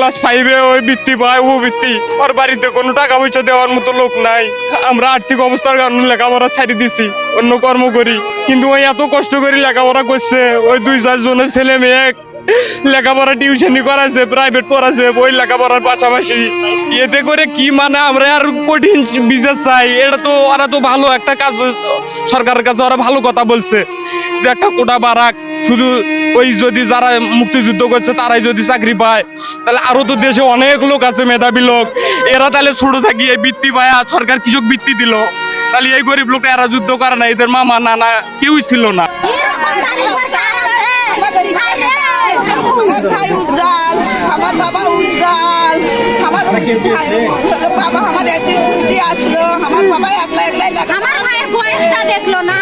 Class 5-এ ওই বৃত্তি পায়, ও বৃত্তি। ওর বাড়িতে কোনো টাকা পয়সা দেওয়ার মতো লোক নাই। আমরা আর্থিক অবস্থার কারণে লেখাপড়া ছাড়ি দিছি, অন্য কর্ম করি। কিন্তু ওই এত কষ্ট করে লেখাপড়া করছে, ওই 2-4 জনের ছেলে মেয়ে লেখাপড়া টিউশনি করাছে, প্রাইভেট পড়াছে, ওই লেখাপড়ার পাশাপাশি। এতে করে কি মানে আমরা আর কঠিন বিচার চাই? এটা তো ওরা তো ভালো একটা কাজ, সরকারের কাছে ওরা ভালো কথা বলছে যে একটা কোটা বাড়াক, শুধু ওই যদি যারা মুক্তিযুদ্ধ করছে তারাই যদি চাকরি পায়, তাহলে আরো তো দেশে অনেক লোক আছে মেধাবী লোক, এরা তাহলে ছোট থাকি এই বৃত্তি পায়, সরকার কৃষক বৃত্তি দিল, তাহলে এই গরিব লোকটা এরা যুদ্ধ করে না, এদের মামা নানা কেউই ছিল না। ভাই উজ্জ্বল, আমার বাবা উজ্জ্বল, আমার বাবা আমার এজেন্সি আসলো, আমার বাবা একলাই লেখা, আমার ভাইয়ের বয়সটা দেখলো না,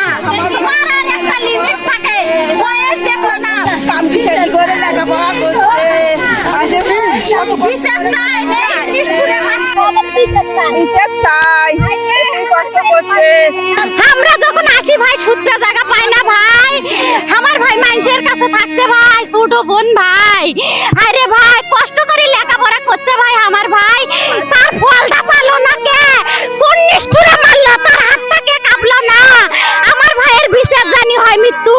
আমার আর একটা লিমিট থাকে, বয়স দেখলো না, কম্পিউটার করে লেখাপড়া করছে। বিশেষ নাই, নিষ্ঠুরে কষ্ট করছে। আমরা যখন আসি ভাই সুদ্ধা জায়গা পাই না ভাই, আমার ভাই মানুষের কাছে থাকতে ভাই, ছোট বোন ভাই, আরে ভাই কষ্ট করে লেখাপড়া করতে ভাই, আমার ভাই তার ফলটা পালো না কে, কোন নিষ্ঠুরে মারলো, তার হাতটা কে কাঁপলো না, আমার ভাইয়ের বিচার জানি হয় মৃত্যু,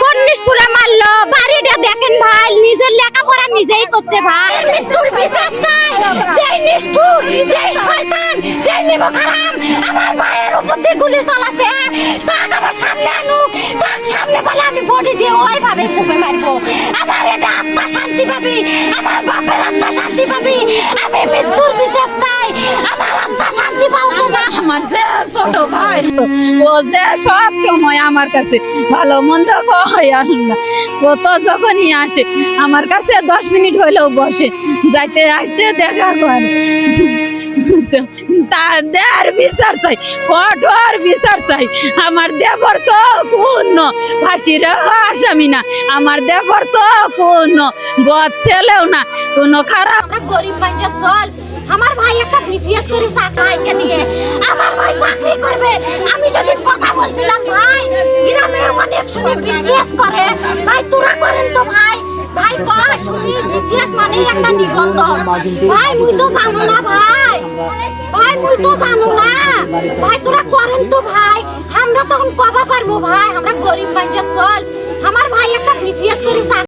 কোন নিষ্ঠুরে মারলো, বাড়িটা দেখেন ভাই, নিজের লেখাপড়া নিজেই করতে ভাই, মৃত্যুর বিচার চাই, যেই নিষ্ঠুর, যেই শয়তান, যেই নিমকহারাম আমার ভাইয়ের উপর দিয়ে গুলি চালাচ্ছে, তাকে আমার সামনে আনুক, তার সামনে বলে আমি বডি দিয়ে ওইভাবে ফুপে মারবো, আমার এটা আত্মা শান্তি পাবি, আমার বাপের আত্মা শান্তি পাবি, আমি মৃত্যুর বিচার চাই, আমার আত্মা শান্তি পাওছে না। আমার যে ছোট ভাই, ও যে সব সময় আমার কাছে ভালো মন্দ কয় আল্লাহ, ও তো যখনই আসে আমার কাছে 10 মিনিট হইলেও বসে, যাইতে আসতে দেখা করে, তাদের বিচার চাই, কঠোর বিচার চাই। আমার দেবর তো পূর্ণ ফাঁসির আসামি না, আমার দেবর তো পূর্ণ বদ ছেলেও না, কোনো খারাপ। আমরা গরিব মানুষ চল, আমার ভাই একটা বিসিএস করে চাকরি নিয়ে আমার ভাই চাকরি করবে, আমি সেদিন কথা বলছিলাম ভাই গ্রামে অনেক শুনে বিসিএস করে, ভাই তোরা করেন তো ভাই, ভাই কয় শুনি বিসিএস মানে একটা নিবন্ধন, ভাই মুই তো জানো না ভাই, ভাই মুই তো জানো না ভাই, তোরা করেন তো ভাই, আমরা তখন কবা পারবো ভাই, আমরা গরিব মানুষ চল, আমার ভাই একটা বিসিএস করে